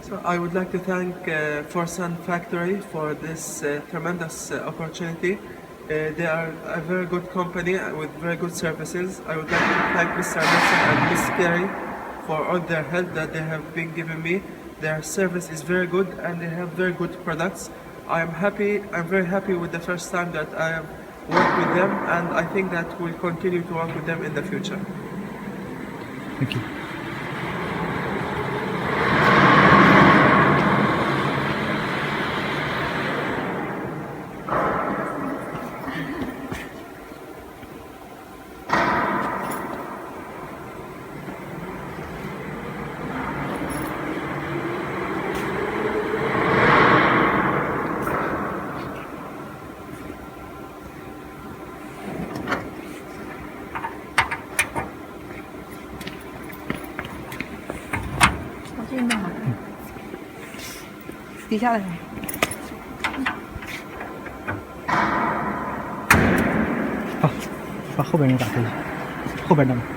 So I would like to thank FORSUN Factory for this tremendous opportunity. They are a very good company with very good services. I would like to thank Mr. Nelson and Ms. Carey for all their help that they have been giving me. Their service is very good and they have very good products. I'm very happy with the first time that I have worked with them, and I think that we'll continue to work with them in the future. Thank you.底下的人。好，把后边人打开，后边的。